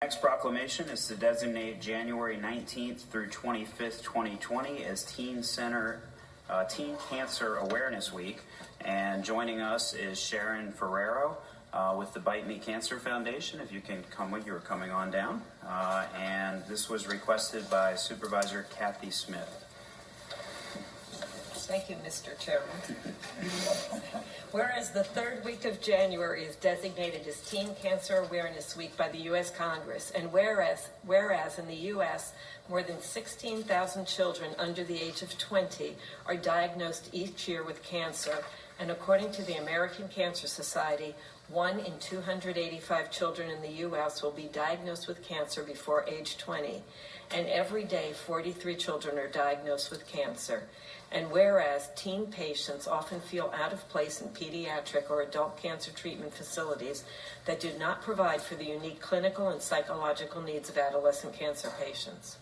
Next proclamation is to designate January 19th through 25th, 2020 as Teen Cancer Awareness Week. And joining us is Sharon Ferraro with the Bite Me Cancer Foundation. If you can come with, you're coming on down. And this was requested by Supervisor Kathy Smith. Thank you, Mr. Chairman. Whereas the third week of January is designated as Teen Cancer Awareness Week by the U.S. Congress, and whereas in the U.S., more than 16,000 children under the age of 20 are diagnosed each year with cancer, and according to the American Cancer Society, 1 in 285 children in the U.S. will be diagnosed with cancer before age 20, and every day 43 children are diagnosed with cancer. And whereas teen patients often feel out of place in pediatric or adult cancer treatment facilities that do not provide for the unique clinical and psychological needs of adolescent cancer patients.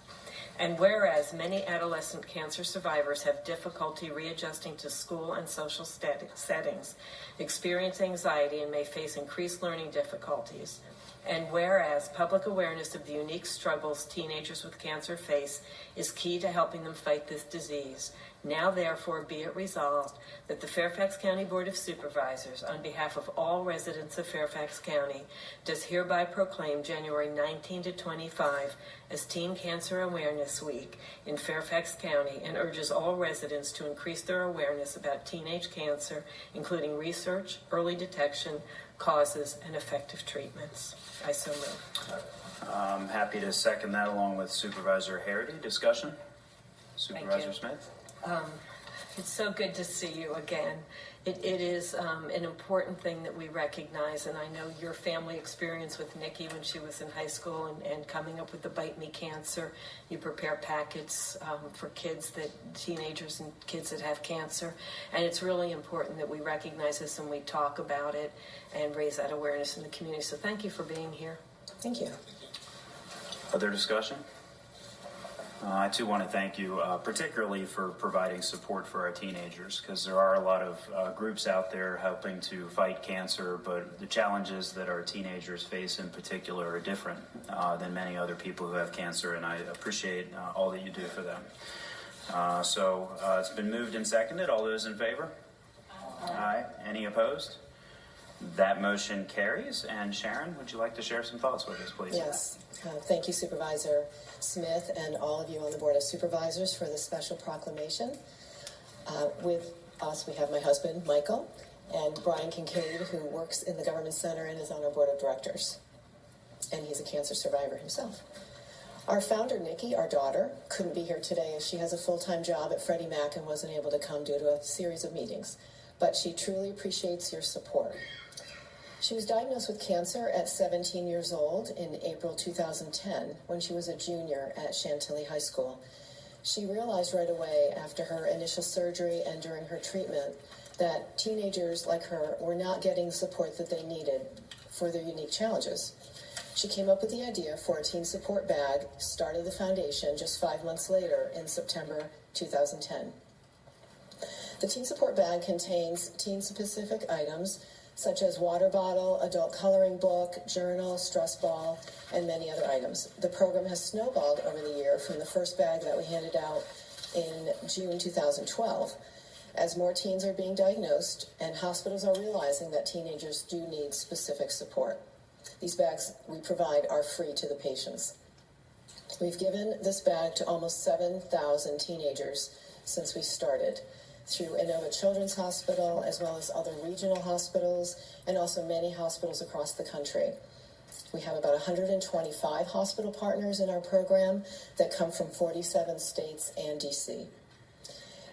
And whereas many adolescent cancer survivors have difficulty readjusting to school and social settings, experience anxiety, and may face increased learning difficulties. And whereas public awareness of the unique struggles teenagers with cancer face is key to helping them fight this disease, now therefore be it resolved that the Fairfax County Board of Supervisors, on behalf of all residents of Fairfax County, does hereby proclaim January 19 to 25 as Teen Cancer Awareness Week in Fairfax County, and urges all residents to increase their awareness about teenage cancer, including research, early detection, causes, and effective treatments. I so move. I'm happy to second that along with Supervisor Harity. Discussion? Supervisor Smith? It's so good to see you again. It is an important thing that we recognize, and I know your family experience with Nikki when she was in high school and coming up with the Bite Me Cancer. You prepare packets for teenagers and kids that have cancer, and it's really important that we recognize this and we talk about it and raise that awareness in the community. So thank you for being here. Thank you. Other discussion? I too want to thank you, particularly for providing support for our teenagers, because there are a lot of groups out there helping to fight cancer, but the challenges that our teenagers face in particular are different than many other people who have cancer, and I appreciate all that you do for them. So it's been moved and seconded. All those in favor? Aye. Any opposed? That motion carries. And Sharon, would you like to share some thoughts with us, please? Yes. Thank you, Supervisor Smith, and all of you on the Board of Supervisors for this special proclamation. With us, we have my husband, Michael, and Brian Kincaid, who works in the Government Center and is on our Board of Directors. And he's a cancer survivor himself. Our founder, Nikki, our daughter, couldn't be here today as she has a full-time job at Freddie Mac and wasn't able to come due to a series of meetings. But she truly appreciates your support. She was diagnosed with cancer at 17 years old in April 2010 when she was a junior at Chantilly High School. She realized right away after her initial surgery and during her treatment that teenagers like her were not getting the support that they needed for their unique challenges. She came up with the idea for a teen support bag, started the foundation just 5 months later in September 2010. The teen support bag contains teen-specific items such as water bottle, adult coloring book, journal, stress ball, and many other items. The program has snowballed over the year from the first bag that we handed out in June 2012. As more teens are being diagnosed and hospitals are realizing that teenagers do need specific support. These bags we provide are free to the patients. We've given this bag to almost 7,000 teenagers since we started, through Inova Children's Hospital, as well as other regional hospitals, and also many hospitals across the country. We have about 125 hospital partners in our program that come from 47 states and DC.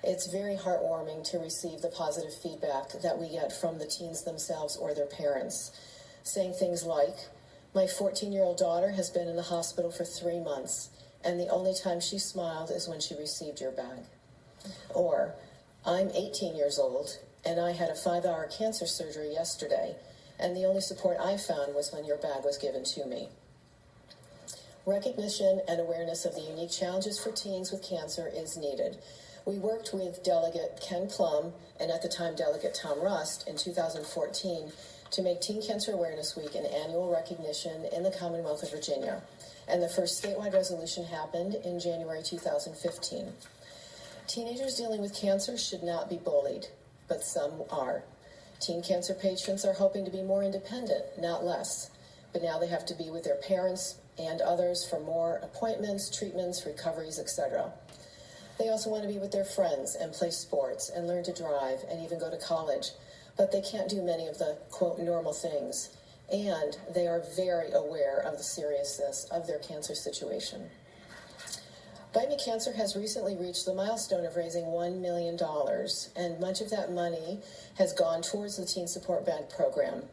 It's very heartwarming to receive the positive feedback that we get from the teens themselves or their parents, saying things like, "My 14-year-old daughter has been in the hospital for 3 months, and the only time she smiled is when she received your bag." Or, "I'm 18 years old, and I had a 5-hour cancer surgery yesterday, and the only support I found was when your bag was given to me." Recognition and awareness of the unique challenges for teens with cancer is needed. We worked with Delegate Ken Plum and at the time Delegate Tom Rust in 2014 to make Teen Cancer Awareness Week an annual recognition in the Commonwealth of Virginia. And the first statewide resolution happened in January 2015. Teenagers dealing with cancer should not be bullied, but some are. Teen cancer patients are hoping to be more independent, not less. But now they have to be with their parents and others for more appointments, treatments, recoveries, etc. They also want to be with their friends and play sports and learn to drive and even go to college. But they can't do many of the, quote, normal things. And they are very aware of the seriousness of their cancer situation. Bite Me Cancer has recently reached the milestone of raising $1 million, and much of that money has gone towards the Teen Support Bank program.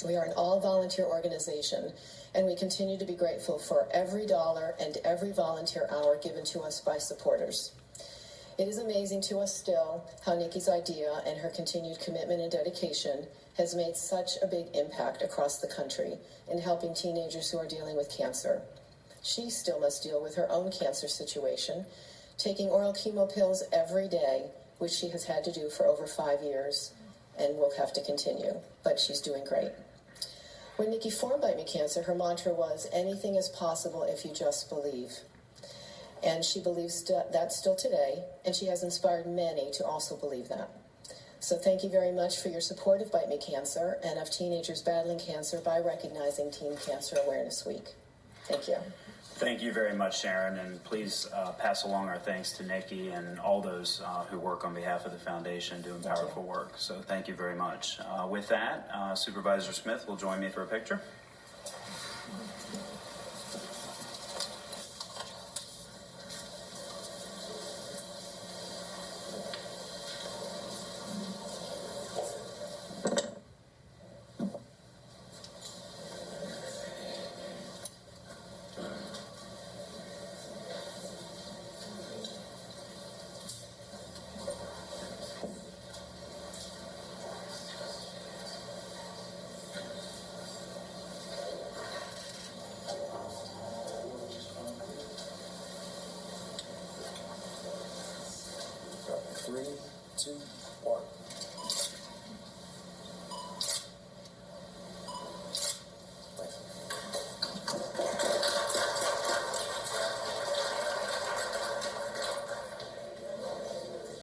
We are an all-volunteer organization, and we continue to be grateful for every dollar and every volunteer hour given to us by supporters. It is amazing to us still how Nikki's idea and her continued commitment and dedication has made such a big impact across the country in helping teenagers who are dealing with cancer. She still must deal with her own cancer situation, taking oral chemo pills every day, which she has had to do for over 5 years and will have to continue, but she's doing great. When Nikki formed Bite Me Cancer, her mantra was, anything is possible if you just believe. And she believes that still today, and she has inspired many to also believe that. So thank you very much for your support of Bite Me Cancer and of teenagers battling cancer by recognizing Teen Cancer Awareness Week. Thank you. Thank you very much, Sharon, and please pass along our thanks to Nikki and all those who work on behalf of the foundation doing powerful work. So thank you very much. With that, Supervisor Smith will join me for a picture. Three, two, one.